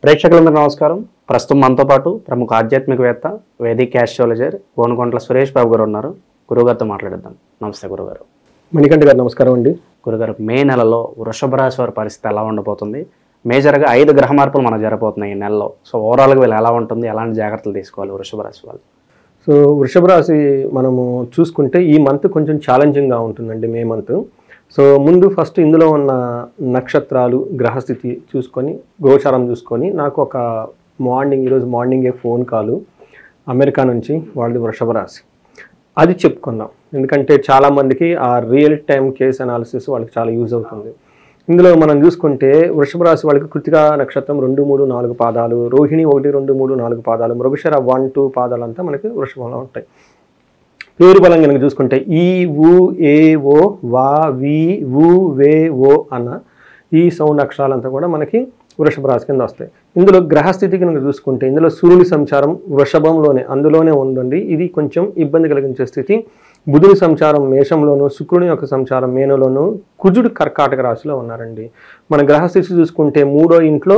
ప్రేక్షకులందరూ నమస్కారం. ప్రస్తుతం మనతో పాటు ప్రముఖ ఆధ్యాత్మికవేత్త, వేదిక్ ఆస్ట్రాలజర్ గోనుకొండల సురేష్ బాబు గారు ఉన్నారు. గురుగారితో మాట్లాడిద్దాం. నమస్తే గురుగారు. మణికంఠ గారు నమస్కారం అండి. గురుగారు, మే నెలలో వృషభ రాశి వారి పరిస్థితి ఎలా ఉండబోతుంది? మేజర్గా 5 గ్రహ మార్పులు మనకు జరగబోతున్నాయి ఈ నెలలో. సో ఓవరాల్గా వీళ్ళు ఎలా ఉంటుంది, ఎలాంటి జాగ్రత్తలు తీసుకోవాలి వృషభ రాశి వాళ్ళు? సో వృషభ రాశి మనము చూసుకుంటే ఈ మంత్ కొంచెం ఛాలెంజింగ్గా ఉంటుందండి, మే మంత్. సో ముందు ఫస్ట్ ఇందులో ఉన్న నక్షత్రాలు, గ్రహస్థితి చూసుకొని, గోచారం చూసుకొని, నాకు ఒక ఈరోజు మార్నింగే ఫోన్ కాలు అమెరికా నుంచి, వాళ్ళది వృషభ రాశి. అది చెప్పుకుందాం, ఎందుకంటే చాలామందికి ఆ రియల్ టైం కేస్ అనాలిసిస్ వాళ్ళకి చాలా యూజ్ అవుతుంది. ఇందులో మనం చూసుకుంటే వృషభ రాశి వాళ్ళకి కృతికా నక్షత్రం 2, 3, 4 పాదాలు, రోహిణి 1, 2, 3, 4 పాదాలు, మృగశిర 1, 2 పాదాలంతా మనకి వృషభంలో ఉంటాయి. పేరు బలం కనుక చూసుకుంటే ఈ ఊ ఏ ఓ వా వి ఊ వే ఓ అన్న ఈ సౌండ్ అక్షరాలంతా కూడా మనకి వృషభ రాశి కింద వస్తాయి. ఇందులో గ్రహస్థితి కనుక చూసుకుంటే ఇందులో సూర్యుని సంచారం వృషభంలోనే అందులోనే ఉందండి. ఇది కొంచెం ఇబ్బంది కలిగించే స్థితి. బుధుని సంచారం మేషంలోను, శుక్రుని యొక్క సంచారం మేనలోను, కుజుడు కర్కాటక రాశిలో ఉన్నారండి. మన గ్రహస్థితి చూసుకుంటే 3వ ఇంట్లో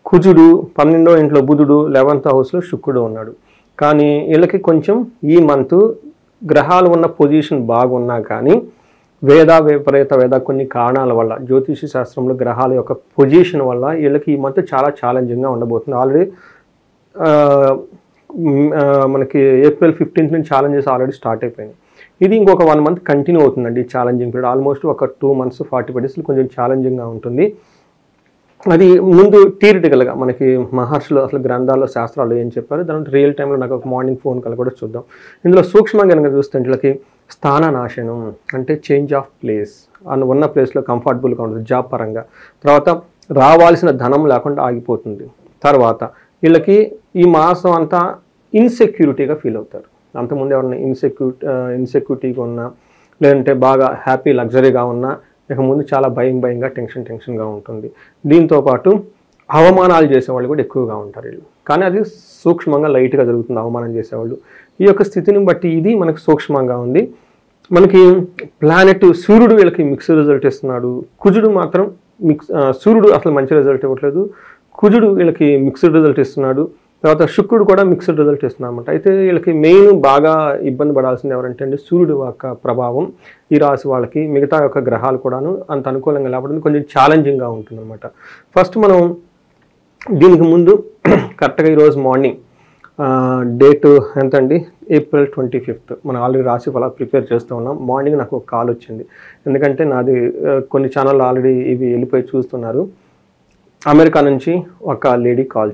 కుజుడు, 12వ ఇంట్లో బుధుడు, 11th హౌస్లో శుక్రుడు ఉన్నాడు. కానీ వీళ్ళకి కొంచెం ఈ మంత్ గ్రహాలు ఉన్న పొజిషన్ బాగున్నా కానీ విపరీత కొన్ని కారణాల వల్ల, జ్యోతిష శాస్త్రంలో గ్రహాల యొక్క పొజిషన్ వల్ల వీళ్ళకి ఈ మంత్ చాలా ఛాలెంజింగ్గా ఉండబోతుంది. ఆల్రెడీ మనకి ఏప్రిల్ 15th నుంచి ఛాలెంజెస్ ఆల్రెడీ స్టార్ట్ అయిపోయినాయి. ఇది ఇంకొక 1 month కంటిన్యూ అవుతుందండి ఛాలెంజింగ్ పీరియడ్. ఆల్మోస్ట్ ఒక 2 months 40 days కొంచెం ఛాలెంజింగ్గా ఉంటుంది. అది ముందు థియరిటికల్గా మనకి మహర్షులు అసలు గ్రంథాల్లో శాస్త్రాలు ఏం చెప్పారు, దాని రియల్ టైంలో నాకు ఒక మార్నింగ్ ఫోన్ కాల్ కూడా చూద్దాం. ఇందులో సూక్ష్మంగా కనుక చూస్తే వీళ్ళకి స్థాననాశనం అంటే చేంజ్ ఆఫ్ ప్లేస్, ఉన్న ప్లేస్లో కంఫర్టబుల్గా ఉంటుంది జాబ్ పరంగా. తర్వాత రావాల్సిన ధనం లేకుండా ఆగిపోతుంది. తర్వాత వీళ్ళకి ఈ మాసం అంతా ఇన్సెక్యూరిటీగా ఫీల్ అవుతారు. అంతకుముందు ఎవరైనా ఇన్సెక్యూరిటీగా ఉన్నా, లేదంటే బాగా హ్యాపీ లగ్జరీగా ఉన్నా, ఇక ముందు చాలా భయంగా టెన్షన్గా ఉంటుంది. దీంతోపాటు అవమానాలు చేసేవాళ్ళు కూడా ఎక్కువగా ఉంటారు వీళ్ళు. కానీ అది సూక్ష్మంగా లైట్గా జరుగుతుంది అవమానం చేసేవాళ్ళు. ఈ యొక్క స్థితిని బట్టి ఇది మనకు సూక్ష్మంగా ఉంది. మనకి ప్లానెట్ సూర్యుడు వీళ్ళకి మిక్స్డ్ రిజల్ట్ ఇస్తున్నాడు. కుజుడు మాత్రం సూర్యుడు అసలు మంచి రిజల్ట్ ఇవ్వట్లేదు, కుజుడు వీళ్ళకి మిక్స్డ్ రిజల్ట్ ఇస్తున్నాడు. తర్వాత శుక్రుడు కూడా మిక్స్డ్ రిజల్ట్ ఇస్తున్నాడు అనమాట. అయితే వీళ్ళకి మెయిన్ బాగా ఇబ్బంది పడాల్సింది ఎవరంటే అండి సూర్యుడు యొక్క ప్రభావం ఈ రాశి వాళ్ళకి. మిగతా యొక్క గ్రహాలు కూడాను అంత అనుకూలంగా లేకపోతే కొంచెం ఛాలెంజింగ్గా ఉంటుంది అనమాట. ఫస్ట్ మనం దీనికి ముందు కరెక్ట్గా ఈరోజు మార్నింగ్ డేట్ ఎంత అండి, ఏప్రిల్ 25th. మనం ఆల్రెడీ రాశి ఫలాలు ప్రిపేర్ చేస్తూ ఉన్నాం. మార్నింగ్ నాకు ఒక కాల్ వచ్చింది, ఎందుకంటే నాది కొన్ని ఛానళ్ళు ఆల్రెడీ ఇవి వెళ్ళిపోయి చూస్తున్నారు. అమెరికా నుంచి ఒక లేడీ కాల్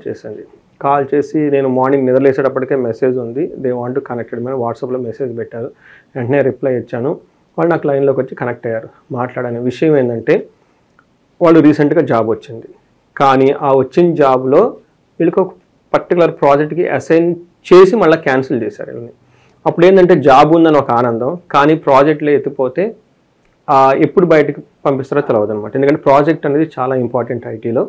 చేసి నేను మార్నింగ్ నిద్రలేసేటప్పటికే మెసేజ్ ఉంది, దే వాంట్ టు కనెక్టెడ్ మీద వాట్సాప్లో మెసేజ్ పెట్టారు. వెంటనే రిప్లై ఇచ్చాను. వాళ్ళు నాకు లైన్లోకి వచ్చి కనెక్ట్ అయ్యారు. మాట్లాడని విషయం ఏంటంటే వాళ్ళు రీసెంట్గా జాబ్ వచ్చింది, కానీ ఆ వచ్చిన జాబ్లో వీళ్ళకి ఒక పర్టికులర్ ప్రాజెక్ట్కి అసైన్ చేసి మళ్ళీ క్యాన్సిల్ చేశారు వీళ్ళని. అప్పుడు ఏంటంటే జాబ్ ఉందని ఒక ఆనందం, కానీ ప్రాజెక్ట్లో ఎత్తిపోతే ఎప్పుడు బయటకు పంపిస్తారో తెలియదు అనమాట. ఎందుకంటే ప్రాజెక్ట్ అనేది చాలా ఇంపార్టెంట్ ఐటీలో.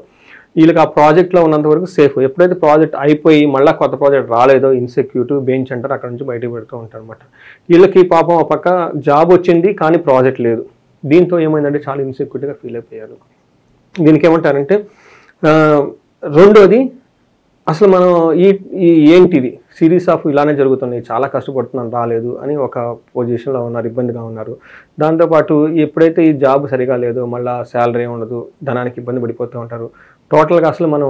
వీళ్ళకి ఆ ప్రాజెక్ట్లో ఉన్నంత వరకు సేఫ్. ఎప్పుడైతే ప్రాజెక్ట్ అయిపోయి మళ్ళీ కొత్త ప్రాజెక్ట్ రాలేదో ఇన్సెక్యూటివ్ బెంచ్ అంటారు, అక్కడ నుంచి బయటకు పెడుతూ ఉంటారు అనమాట. వీళ్ళకి పాపం ఒక పక్క జాబ్ వచ్చింది కానీ ప్రాజెక్ట్ లేదు. దీంతో ఏమైందంటే చాలా ఇన్సెక్యూరిటీగా ఫీల్ అయిపోయారు. దీనికి ఏమంటారంటే రెండోది అసలు మనం ఏంటిది సిరీస్ ఆఫ్ ఇలానే జరుగుతున్నాయి, చాలా కష్టపడుతున్నాను రాలేదు అని ఒక పొజిషన్లో ఉన్నారు, ఇబ్బందిగా ఉన్నారు. దాంతోపాటు ఎప్పుడైతే ఈ జాబ్ సరిగా లేదో మళ్ళీ శాలరీ ఉండదు, ధనానికి ఇబ్బంది పడిపోతూ ఉంటారు. టోటల్గా అసలు మనం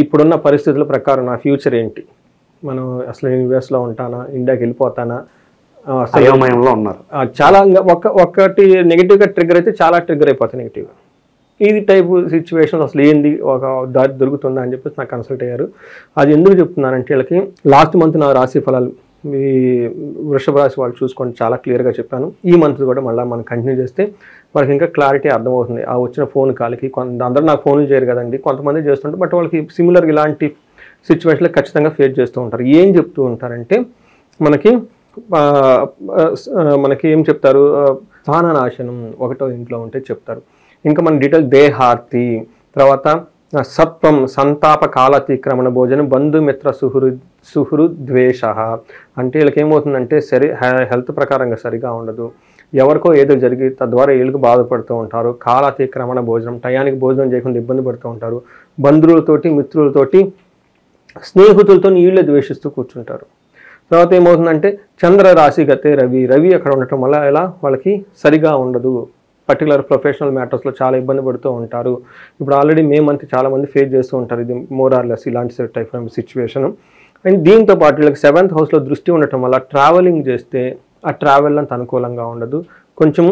ఇప్పుడున్న పరిస్థితుల ప్రకారం నా ఫ్యూచర్ ఏంటి, మనం అసలు నేను యూఎస్లో ఉంటానా, ఇండియాకి వెళ్ళిపోతానా, అయోమయంలో ఉన్నారు. చాలా ఒకటి నెగిటివ్గా ట్రిగ్గర్ అయితే చాలా ట్రిగ్గర్ అయిపోతాయి నెగిటివ్గా. ఇది టైపు సిచ్యువేషన్ అసలు ఏంది, ఒక దారి దొరుకుతుందా అని చెప్పేసి నాకు కన్సల్ట్ అయ్యారు. అది ఎందుకు చెప్తున్నానంటే వీళ్ళకి లాస్ట్ మంత్ నా రాశి ఫలాలు ఈ వృషభ రాశి వాళ్ళు చూసుకొని చాలా క్లియర్గా చెప్పాను. ఈ మంత్ కూడా మళ్ళీ మనం కంటిన్యూ చేస్తే వాళ్ళకి ఇంకా క్లారిటీ అర్థమవుతుంది. ఆ వచ్చిన ఫోన్ కాల్కి అందరూ నాకు ఫోన్లు చేయరు కదండి, కొంతమంది చేస్తుంటారు. బట్ వాళ్ళకి సిమిలర్గా ఇలాంటి సిచ్యువేషన్లో ఖచ్చితంగా ఫేస్ చేస్తూ ఉంటారు. ఏం చెప్తూ ఉంటారంటే మనకి ఏం చెప్తారు, స్థాననాశనం 1వ ఇంట్లో ఉంటే చెప్తారు. ఇంకా మన డీటెయిల్ దేహార్తి, తర్వాత సత్వం, సంతాప కాలతిక్రమణ భోజనం, బంధుమిత్ర సుహృద్వేష. అంటే వీళ్ళకి ఏమవుతుందంటే హెల్త్ ప్రకారంగా సరిగా ఉండదు. ఎవరికో ఏదో జరిగి తద్వారా వీళ్ళకి బాధపడుతూ ఉంటారు. కాలాతిక్రమణ భోజనం, టయానికి భోజనం చేయకుండా ఇబ్బంది పడుతూ ఉంటారు. బంధువులతోటి, మిత్రులతోటి, స్నేహితులతో వీళ్ళే ద్వేషిస్తూ కూర్చుంటారు. తర్వాత ఏమవుతుందంటే చంద్ర రాశి గతే రవి అక్కడ ఉండటం వల్ల ఇలా వాళ్ళకి సరిగా ఉండదు. పర్టికులర్ ప్రొఫెషనల్ మ్యాటర్స్లో చాలా ఇబ్బంది పడుతూ ఉంటారు. ఇప్పుడు ఆల్రెడీ మేమంతా చాలామంది ఫేస్ చేస్తూ ఉంటారు ఇది మోరార్లెస్ ఇలాంటి టైప్ ఆఫ్ సిచ్యువేషన్. అండ్ దీంతో పాటు వీళ్ళకి 7th హౌస్లో దృష్టి ఉండటం వల్ల ట్రావెలింగ్ చేస్తే ఆ ట్రావెల్ అంత అనుకూలంగా ఉండదు. కొంచెం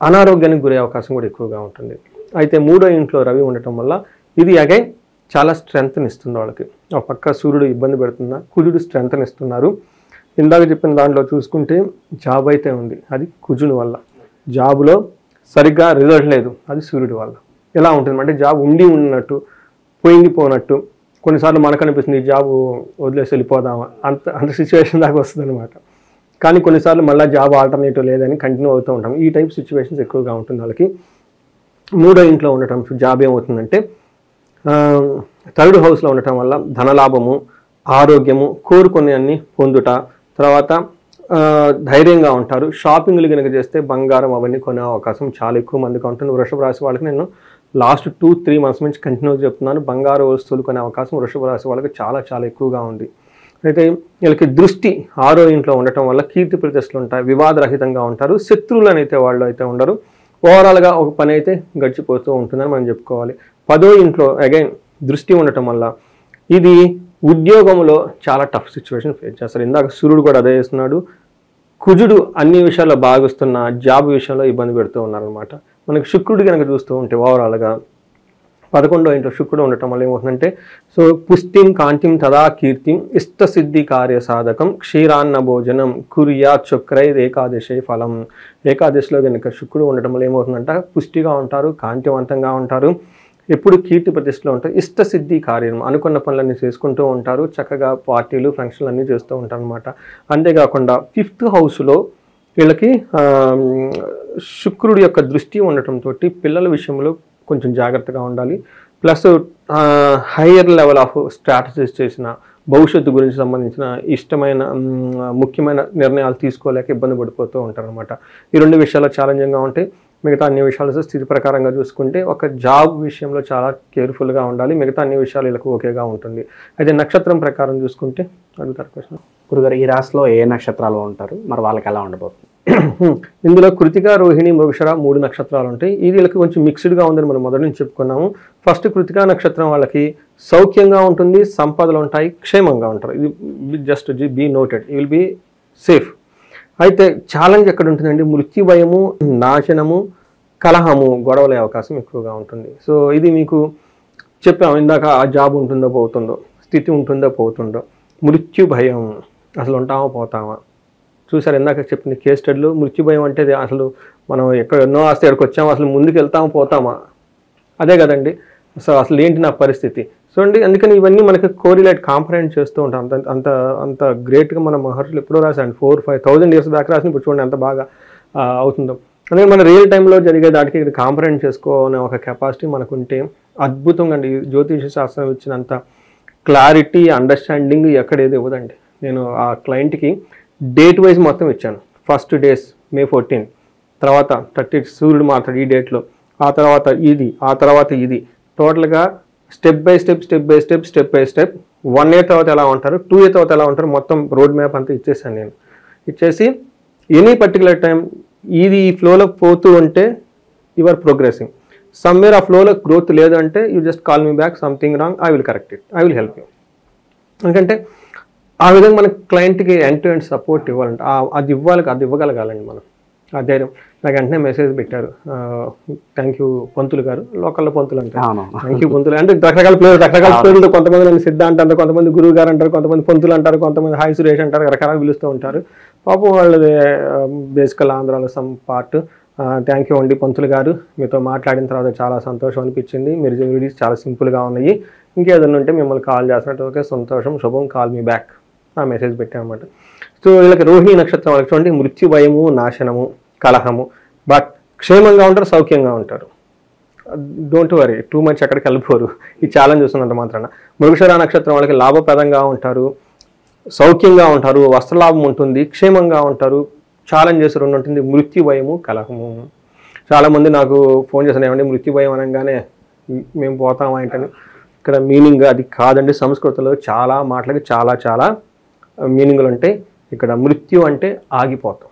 అనారోగ్యానికి గురే అవకాశం కూడా ఎక్కువగా ఉంటుంది. అయితే 3వ ఇంట్లో రవి ఉండటం వల్ల ఇది అగైన్ చాలా స్ట్రెంగ్త్ని ఇస్తుంది వాళ్ళకి. ఒక పక్క సూర్యుడు ఇబ్బంది పెడుతున్నా కుజుడు స్ట్రెంగ్త్ని ఇస్తున్నారు. ఇందాక చెప్పిన దాంట్లో చూసుకుంటే జాబ్ అయితే ఉంది, అది కుజుని వల్ల. జాబ్లో సరిగ్గా రిజల్ట్ లేదు, అది సూర్యుడి వల్ల. ఎలా ఉంటుంది అంటే జాబ్ ఉండి ఉన్నట్టు పోయినట్టు కొన్నిసార్లు మనకు అనిపిస్తుంది ఈ జాబ్ వదిలేసి వెళ్ళిపోదామా అంత సిచ్యువేషన్ దాకా వస్తుంది అనమాట. కానీ కొన్నిసార్లు మళ్ళీ జాబ్ ఆల్టర్నేటివ్ లేదని కంటిన్యూ అవుతూ ఉంటాం. ఈ టైప్ సిచ్యువేషన్స్ ఎక్కువగా ఉంటుంది వాళ్ళకి. 3వ ఇంట్లో ఉండటం జాబ్ ఏమవుతుందంటే 3rd హౌస్లో ఉండటం వల్ల ధనలాభము, ఆరోగ్యము, కోరుకునే అన్ని పొందుట, తర్వాత ధైర్యంగా ఉంటారు. షాపింగ్లు కనుక చేస్తే బంగారం అవన్నీ కొనే అవకాశం చాలా ఎక్కువ మందిగా ఉంటుంది. వృషభ రాశి వాళ్ళకి నేను లాస్ట్ 2-3 మంత్స్ నుంచి కంటిన్యూ చెప్తున్నాను, బంగారు వస్తువులు కొనే అవకాశం వృషభ రాశి వాళ్ళకి చాలా చాలా ఎక్కువగా ఉంది. అయితే వీళ్ళకి దృష్టి 6వ ఇంట్లో ఉండటం వల్ల కీర్తి ప్రతిష్టలు ఉంటాయి, వివాదరహితంగా ఉంటారు, శత్రువులు అయితే వాళ్ళు అయితే ఉండరు. ఓవరాల్గా ఒక పని అయితే గడిచిపోతూ ఉంటుందని మనం చెప్పుకోవాలి. 10వ ఇంట్లో అగైన్ దృష్టి ఉండటం వల్ల ఇది ఉద్యోగంలో చాలా టఫ్ సిచ్యువేషన్ ఫేస్ చేస్తారు. ఇందాక సూర్యుడు కూడా అదే చేస్తున్నాడు. కుజుడు అన్ని విషయాల్లో భావిస్తున్న జాబ్ విషయంలో ఇబ్బంది పెడుతూ ఉన్నారనమాట. మనకి శుక్రుడు కనుక చూస్తూ ఉంటే ఓవరాల్గా 11వ ఇంట్లో శుక్రుడు ఉండటం వల్ల ఏమవుతుందంటే సో పుష్టిం కాంతిం తదా కీర్తిం ఇష్టసిద్ధి కార్య సాధకం క్షీరాన్న భోజనం కుర్యాత్ శుక్రైర్ ఏకాదశి ఫలం. ఏకాదశిలో కనుక శుక్రుడు ఉండటం వల్ల ఏమవుతుందంటే పుష్టిగా ఉంటారు, కాంతివంతంగా ఉంటారు, ఎప్పుడు కీర్తి ప్రతిష్టలో ఉంటారు, ఇష్టసిద్ధి కార్యం అనుకున్న పనులన్నీ చేసుకుంటూ ఉంటారు, చక్కగా పార్టీలు ఫంక్షన్లు అన్నీ చేస్తూ ఉంటారు అనమాట. అంతేకాకుండా 5th హౌస్లో వీళ్ళకి శుక్రుడి యొక్క దృష్టి ఉండటంతో పిల్లల విషయంలో కొంచెం జాగ్రత్తగా ఉండాలి. Plus higher level of strategies చేసిన భవిష్యత్తు గురించి సంబంధించిన ఇష్టమైన ముఖ్యమైన నిర్ణయాలు తీసుకోలేక ఇబ్బంది పడిపోతూ ఉంటారనమాట. ఈ 2 విషయాలు ఛాలెంజింగ్గా ఉంటాయి. మిగతా అన్ని విషయాలు స్థితి ప్రకారంగా చూసుకుంటే ఒక జాబ్ విషయంలో చాలా కేర్ఫుల్గా ఉండాలి. మిగతా అన్ని విషయాలు వీళ్ళకి ఓకేగా ఉంటుంది. అయితే నక్షత్రం ప్రకారం చూసుకుంటే అడుగుతారు క్వశ్చన్. గురుగారు ఈ రాశిలో ఏ నక్షత్రాలు ఉంటారు, మరి వాళ్ళకి ఎలా ఉండబోతుంది? ఇందులో కృతిక, రోహిణి, మృగశిర 3 నక్షత్రాలు ఉంటాయి. ఇది వీళ్ళకి కొంచెం మిక్స్డ్గా ఉందని మనం మొదటి నుంచి చెప్పుకున్నాము. ఫస్ట్ కృతిక నక్షత్రం వాళ్ళకి సౌఖ్యంగా ఉంటుంది, సంపదలు ఉంటాయి, క్షేమంగా ఉంటారు. ఇది just be noted, you will be safe. అయితే ఛాలెంజ్ ఎక్కడ ఉంటుందండి, మృత్యు భయము, నాశనము, కలహము, గొడవలే అవకాశం ఎక్కువగా ఉంటుంది. సో ఇది మీకు చెప్పాము ఇందాక, ఆ జాబ్ ఉంటుందో పోతుందో, స్థితి ఉంటుందో పోతుందో, మృత్యు భయం అసలు ఉంటామా పోతామా. చూసారు ఇందాక చెప్పిన కేస్ స్టడీలో మృత్యు భయం అంటే అసలు మనం ఎన్నో ఆస్తి ఎక్కడికి వచ్చామో అసలు ముందుకు వెళ్తామా పోతామా, అదే కదండి. సో అసలు ఏంటి నా పరిస్థితి. సో అండి అందుకని ఇవన్నీ మనకి కోరిలేట్ కాంపరెంట్ చేస్తూ ఉంటాం. అంత అంత గ్రేట్గా మన మహర్షులు ఎప్పుడో రాశాను, 4-5,000 years బ్యాక్ రాసిన. ఇప్పుడు చూడండి ఎంత బాగా అవుతుందో. అందుకే మన రియల్ టైంలో జరిగే దాటికి ఇది కాంపరెంట్ చేసుకోవాలనే ఒక కెపాసిటీ మనకుంటే అద్భుతంగా అండి. జ్యోతిష శాస్త్రం ఇచ్చినంత క్లారిటీ, అండర్స్టాండింగ్ ఎక్కడేది ఇవ్వదండి. నేను ఆ క్లయింట్కి డేట్ వైజ్ మొత్తం ఇచ్చాను. ఫస్ట్ డేస్ May 14, తర్వాత 30 సూర్యుడు మాట్లాడు ఈ డేట్లో, ఆ తర్వాత ఇది, ఆ తర్వాత ఇది, టోటల్గా స్టెప్ బై స్టెప్ 1 year తర్వాత ఎలా ఉంటారు, 2 year తర్వాత ఎలా ఉంటారు, మొత్తం రోడ్ మ్యాప్ అంతా ఇచ్చేసాను నేను. ఇచ్చేసి ఎనీ పర్టికులర్ టైం ఇది ఈ ఫ్లోలో పోతూ ఉంటే యు ఆర్ ప్రోగ్రెసింగ్, సమ్వేర్ ఆ ఫ్లోలో గ్రోత్ లేదు అంటే you just call me back, something wrong, I will correct it, I will help you. ఎందుకంటే ఆ విధంగా మన క్లయింట్కి ఎండ్ టు ఎండ్ సపోర్ట్ ఇవ్వాలంటే అది ఇవ్వగలగాలండి మనం. ఆ ధైర్యం. నాకు వెంటనే మెసేజ్ పెట్టారు, థ్యాంక్ యూ పంతులు గారు, లోకల్లో పంతులు అంటారు, థ్యాంక్ యూ పంతులు అంటే రకరకాల పేర్లతో, కొంతమంది నన్ను సిద్ధ అంటారు, కొంతమంది గురువు గారు అంటారు, కొంతమంది పంతులు అంటారు, కొంతమంది హాయ్ సురేష్ అంటారు, రకరకాల పిలుస్తూ ఉంటారు. పాపం వాళ్ళది బేసికల్ ఆంధ్రాలో సమ్ పార్ట్. థ్యాంక్ యూ అండి పంతులు గారు, మీతో మాట్లాడిన తర్వాత చాలా సంతోషం అనిపించింది, మీరు వీడియోస్ చాలా సింపుల్గా ఉన్నాయి, ఇంకేదన్నా ఉంటే మిమ్మల్ని కాల్ చేస్తున్నట్టు, ఓకే సంతోషం, శుభం, కాల్ మీ బ్యాక్, ఆ మెసేజ్ పెట్టామన్నమాట. సో వీళ్ళకి రోహిణి నక్షత్రం వాళ్ళకి చూడండి, మృత్యు భయము, నాశనము, కలహము, బట్ క్షేమంగా ఉంటారు, సౌఖ్యంగా ఉంటారు. డోంట్ వరీ టూ మచ్, ఎక్కడికి వెళ్ళిపోరు. ఈ ఛాలెంజ్ చూస్తున్నంత మాత్రాన. మృగశిర నక్షత్రం వాళ్ళకి లాభప్రదంగా ఉంటారు, సౌఖ్యంగా ఉంటారు, వస్త్రలాభం ఉంటుంది, క్షేమంగా ఉంటారు, ఛాలెంజెస్ 2 ఉంటుంది, మృత్యు భయము, కలహము. చాలామంది నాకు ఫోన్ చేశాను, ఏమంటే మృత్యు భయం అనగానే మేము పోతాం ఏంటని. ఇక్కడ మీనింగ్ అది కాదండి. సంస్కృతంలో చాలా మాటలకి చాలా చాలా మీనింగ్లు ఉంటాయి. ఇక్కడ మృత్యు అంటే ఆగిపోతాం.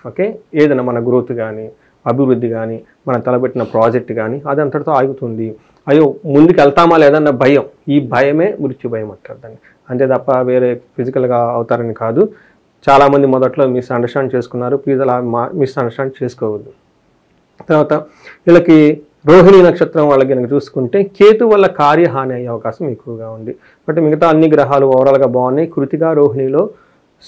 ఓకే, ఏదైనా మన గ్రోత్ కానీ అభివృద్ధి కానీ మనం తలపెట్టిన ప్రాజెక్ట్ కానీ అది అంతటితో ఆగుతుంది. అయ్యో ముందుకు వెళ్తామా లేదన్న భయం, ఈ భయమే మృత్యు భయం అంటారు దాన్ని. అంతే తప్ప వేరే ఫిజికల్గా అవుతారని కాదు. చాలామంది మొదట్లో మిస్అండర్స్టాండ్ చేసుకున్నారు, ప్లీజ్ అలా మిస్అండర్స్టాండ్ చేసుకోవద్దు. తర్వాత వీళ్ళకి రోహిణి నక్షత్రం వాళ్ళకి కనుక చూసుకుంటే కేతు వల్ల కార్యహాని అయ్యే అవకాశం ఎక్కువగా ఉంది. బట్ మిగతా అన్ని గ్రహాలు ఓవరాల్గా బాగున్నాయి. కృతికా రోహిణిలో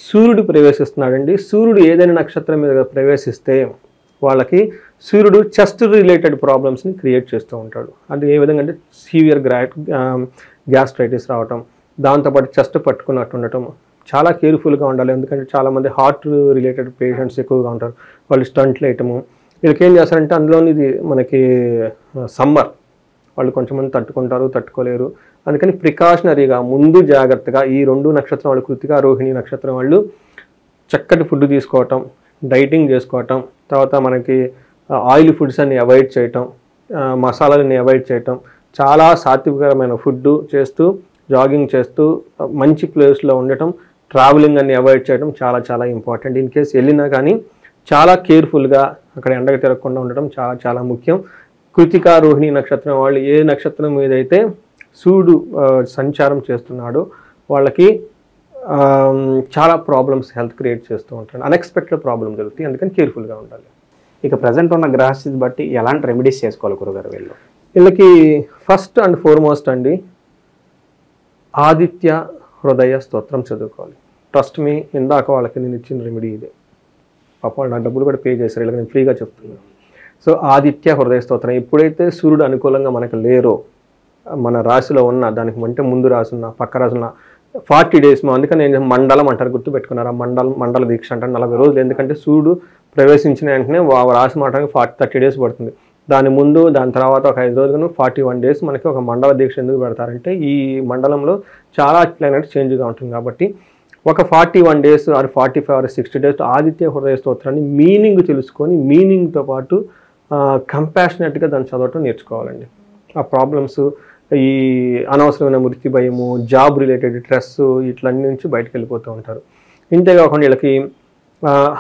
సూర్యుడు ప్రవేశిస్తున్నాడండి. సూర్యుడు ఏదైనా నక్షత్రం మీద ప్రవేశిస్తే వాళ్ళకి సూర్యుడు చెస్ట్ రిలేటెడ్ ప్రాబ్లమ్స్ని క్రియేట్ చేస్తూ ఉంటాడు. అది ఏ విధంగా అంటే సివియర్ గ్యాస్ట్రైటిస్ రావటం, దాంతోపాటు చెస్ట్ పట్టుకున్నట్టు ఉండటం. చాలా కేర్ఫుల్గా ఉండాలి, ఎందుకంటే చాలామంది హార్ట్ రిలేటెడ్ పేషెంట్స్ ఎక్కువగా ఉంటారు. వాళ్ళు స్టంట్లు వేయటము, వీళ్ళకి ఏం చేస్తారంటే అందులోని ఇది మనకి సమ్మర్, వాళ్ళు కొంచెం మంది తట్టుకుంటారు, తట్టుకోలేరు. అందుకని ప్రికాషనరీగా ముందు జాగ్రత్తగా ఈ 2 నక్షత్రం వాళ్ళు, కృతికా రోహిణి నక్షత్రం వాళ్ళు చక్కటి ఫుడ్ తీసుకోవటం, డైటింగ్ చేసుకోవటం, తర్వాత మనకి ఆయిల్ ఫుడ్స్ అన్ని అవాయిడ్ చేయటం, మసాలాలని అవాయిడ్ చేయటం, చాలా సాత్వికరమైన ఫుడ్ చేస్తూ, జాగింగ్ చేస్తూ, మంచి ప్లేస్లో ఉండటం, ట్రావెలింగ్ అన్ని అవాయిడ్ చేయడం చాలా చాలా ఇంపార్టెంట్. ఇన్ కేసు వెళ్ళినా కానీ చాలా కేర్ఫుల్గా అక్కడ ఎండగా తిరగకుండా ఉండటం చాలా చాలా ముఖ్యం. కృతికా రోహిణి నక్షత్రం వాళ్ళు ఏ నక్షత్రం మీదైతే సూర్యుడు సంచారం చేస్తున్నాడో వాళ్ళకి చాలా ప్రాబ్లమ్స్ హెల్త్ క్రియేట్ చేస్తూ ఉంటాడు, అన్ఎక్స్పెక్టెడ్ ప్రాబ్లమ్ జరుగుతాయి. అందుకని కేర్ఫుల్గా ఉండాలి. ఇక ప్రజెంట్ ఉన్న గ్రహస్థితి బట్టి ఎలాంటి రెమెడీస్ చేసుకోవాలి గురుగారు వీళ్ళు? వీళ్ళకి ఫస్ట్ అండ్ ఫార్మోస్ట్ అండి ఆదిత్య హృదయ స్తోత్రం చదువుకోవాలి. ట్రస్ట్ మీ, ఇందాక వాళ్ళకి నేను ఇచ్చిన రెమెడీ ఇదే. పాప వాళ్ళు నా డబ్బులు కూడా పే చేశారు, ఇలా నేను ఫ్రీగా చెప్తున్నాను. సో ఆదిత్య హృదయ స్తోత్రం ఎప్పుడైతే సూర్యుడు అనుకూలంగా మనకు లేరో, మన రాశిలో ఉన్న దానికి అంటే ముందు రాసున్న పక్క రాసున్న 40 days, అందుకని నేను మండలం అంటారు, గుర్తుపెట్టుకున్నారు. ఆ మండల దీక్ష అంటారు 40 రోజులు. ఎందుకంటే సూర్యుడు ప్రవేశించిన వెంటనే రాసి మాటానికి 30 days పడుతుంది. దాని ముందు దాని తర్వాత ఒక 5 రోజులను 41 days మనకి ఒక మండల దీక్ష ఎందుకు పెడతారంటే ఈ మండలంలో చాలా ప్లానెట్ చేంజ్గా ఉంటుంది కాబట్టి ఒక 41 days or 45 or 60 days Aditya Hridaya స్తోత్రాన్ని మీనింగ్ తెలుసుకొని మీనింగ్తో పాటు కంపాషనేట్గా దాన్ని చదవటం నేర్చుకోవాలండి. ఆ ప్రాబ్లమ్స్, ఈ అనవసరమైన మృత్యు భయము, జాబ్ రిలేటెడ్ స్ట్రెస్ ఇట్లన్నీ నుంచి బయటకు వెళ్ళిపోతూ ఉంటారు. ఇంతేకాకుండా వీళ్ళకి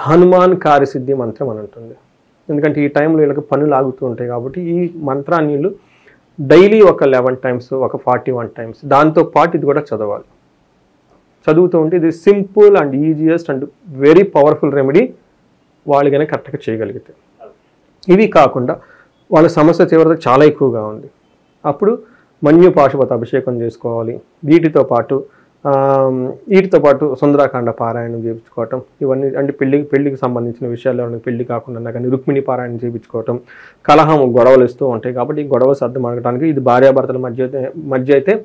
హనుమాన్ కార్యసిద్ధి మంత్రం అని ఉంటుంది. ఎందుకంటే ఈ టైంలో వీళ్ళకి పనులు ఆగుతూ ఉంటాయి కాబట్టి ఈ మంత్రాన్ని వీళ్ళు డైలీ ఒక 11 times, ఒక 41 times దాంతోపాటు ఇది కూడా చదవాలి. చదువుతూ ఉంటే ఇది simple and easiest and very powerful remedy వాళ్ళు కనుక కరెక్ట్గా చేయగలిగితే. ఇవి కాకుండా వాళ్ళ సమస్య తీవ్రత చాలా ఎక్కువగా ఉంది, అప్పుడు మన్యు పాశుపత అభిషేకం చేసుకోవాలి. వీటితో పాటు సుందరాకాండ పారాయణం చేయించుకోవటం, ఇవన్నీ అంటే పెళ్లికి సంబంధించిన విషయాల్లో పెళ్లి కాకుండా కానీ రుక్మిణి పారాయణం చేయించుకోవటం. కలహం గొడవలు ఇస్తూ ఉంటాయి కాబట్టి ఈ గొడవ సర్దు అడగడానికి ఇది భార్యాభర్తల మధ్య అయితే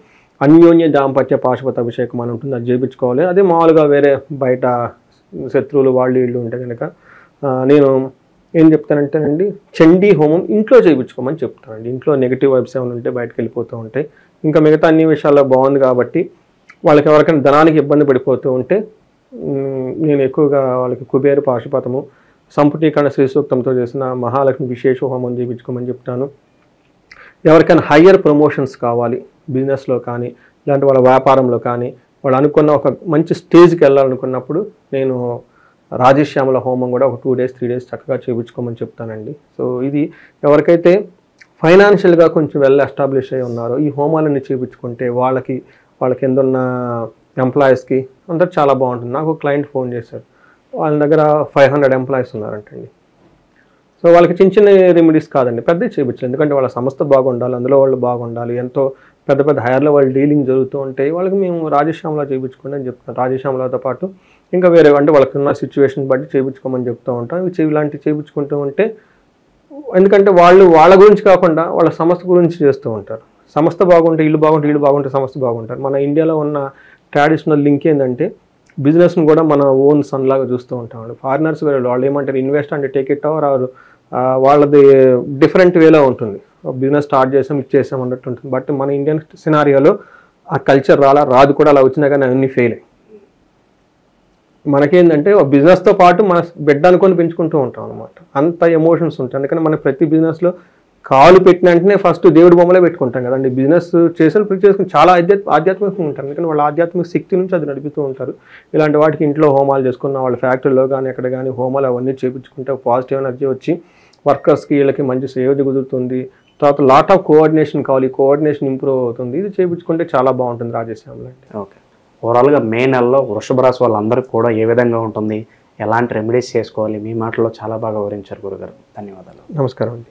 అన్యోన్య దాంపత్య పాశుపత అభిషేకం అని ఉంటుంది, అది చేయించుకోవాలి. అదే మామూలుగా వేరే బయట శత్రువులు వాళ్ళు వీళ్ళు ఉంటే కనుక నేను ఏం చెప్తానంటేనండి చండీ హోమం ఇంట్లో చేయించుకోమని చెప్తానండి. ఇంట్లో నెగిటివ్ వైబ్స్ ఏమైనా ఉంటే బయటకు వెళ్ళిపోతూ ఉంటాయి. ఇంకా మిగతా అన్ని విషయాల్లో బాగుంది కాబట్టి వాళ్ళకి ఎవరికైనా ధనానికి ఇబ్బంది పడిపోతూ ఉంటే నేను ఎక్కువగా వాళ్ళకి కుబేర పాశుపతము, సంపుటీకరణ శ్రీ సూక్తంతో చేసిన మహాలక్ష్మి విశేష హోమం చేయించుకోమని చెప్తాను. ఎవరికైనా హయ్యర్ ప్రమోషన్స్ కావాలి బిజినెస్లో కానీ ఇలాంటి వాళ్ళ వ్యాపారంలో కానీ వాళ్ళు అనుకున్న ఒక మంచి స్టేజ్కి వెళ్ళాలనుకున్నప్పుడు నేను రాజశ్యామల హోమం కూడా ఒక 2 days 3 days చక్కగా చేయించుకోమని చెప్తానండి. సో ఇది ఎవరికైతే ఫైనాన్షియల్గా కొంచెం వెల్ ఎస్టాబ్లిష్ అయి ఉన్నారో ఈ హోమాలన్నీ చేయించుకుంటే వాళ్ళకి కింద ఉన్న ఎంప్లాయీస్కి అందరూ చాలా బాగుంటుంది. నాకు క్లయింట్ ఫోన్ చేశారు, వాళ్ళ దగ్గర 500 ఎంప్లాయీస్ ఉన్నారంటండి. సో వాళ్ళకి చిన్న చిన్న రెమెడీస్ కాదండి, పెద్దవి చేయించాలి. ఎందుకంటే వాళ్ళ సంస్థ బాగుండాలి, అందులో వాళ్ళు బాగుండాలి. ఎంతో పెద్ద హైయర్ లెవెల్ డీలింగ్ జరుగుతూ ఉంటాయి. వాళ్ళకి మేము రాజశ్యామలా చేయించుకోండి అని చెప్తాం. రాజశ్యామలతో పాటు ఇంకా వేరే అంటే వాళ్ళకి ఉన్న సిచ్యువేషన్ బట్టి చేయించుకోమని చెప్తూ ఉంటాం. ఇలాంటివి చేయించుకుంటూ ఉంటే ఎందుకంటే వాళ్ళ గురించి కాకుండా వాళ్ళ సంస్థ గురించి చేస్తూ ఉంటారు. సంస్థ బాగుంటే ఇల్లు బాగుంటే సంస్థ బాగుంటారు. మన ఇండియాలో ఉన్న ట్రెడిషనల్ లింక్ ఏంటంటే బిజినెస్ని కూడా మన ఓన్ సన్ లాగా చూస్తూ ఉంటామండి. ఫారినర్స్ వేరే వాళ్ళు ఏమంటారు ఇన్వెస్ట్ అంటే టేక్ ఇట్ ఓవర్, వాళ్ళది డిఫరెంట్ వేలో ఉంటుంది. బిజినెస్ స్టార్ట్ ఇచ్చేసాం అన్నట్టు ఉంటుంది. బట్ మన ఇండియన్ సినారియోలో ఆ కల్చర్ రాదు కూడా, అలా వచ్చినా కానీ అవన్నీ ఫెయిల్ అయ్యి మనకేంటంటే బిజినెస్తో పాటు మన బిడ్డ అనుకొని పెంచుకుంటూ ఉంటాం అనమాట. అంత ఎమోషన్స్ ఉంటాయి. అందుకని మన ప్రతి బిజినెస్లో కాలు పెట్టిన వెంటనే ఫస్ట్ దేవుడి బొమ్మలే పెట్టుకుంటాం కదండి. బిజినెస్ చేసిన ప్రతి చేసుకుని చాలా ఆధ్యాత్మికంగా ఉంటారు. ఎందుకంటే వాళ్ళ ఆధ్యాత్మిక శక్తి నుంచి అది నడుపుతూ ఉంటారు. ఇలాంటి వాటికి ఇంట్లో హోమాలు చేసుకున్న వాళ్ళ ఫ్యాక్టరీలో కానీ ఎక్కడ కానీ హోమాలు అవన్నీ చేయించుకుంటే పాజిటివ్ ఎనర్జీ వచ్చి వర్కర్స్కి వీళ్ళకి మంచి సేవ కుదురుతుంది. తర్వాత లాట్ ఆఫ్ కోఆర్డినేషన్ కావాలి, కోఆర్డినేషన్ ఇంప్రూవ్ అవుతుంది. ఇది చేయించుకుంటే చాలా బాగుంటుంది రాజశ్యామలో. ఓకే, ఓవరాల్గా మే నెలలో వృషభ రాశి వాళ్ళందరికీ కూడా ఏ విధంగా ఉంటుంది, ఎలాంటి రెమెడీస్ చేసుకోవాలి, మీ మాటల్లో చాలా బాగా వివరించారు గురుగారు. ధన్యవాదాలు. నమస్కారం అండి.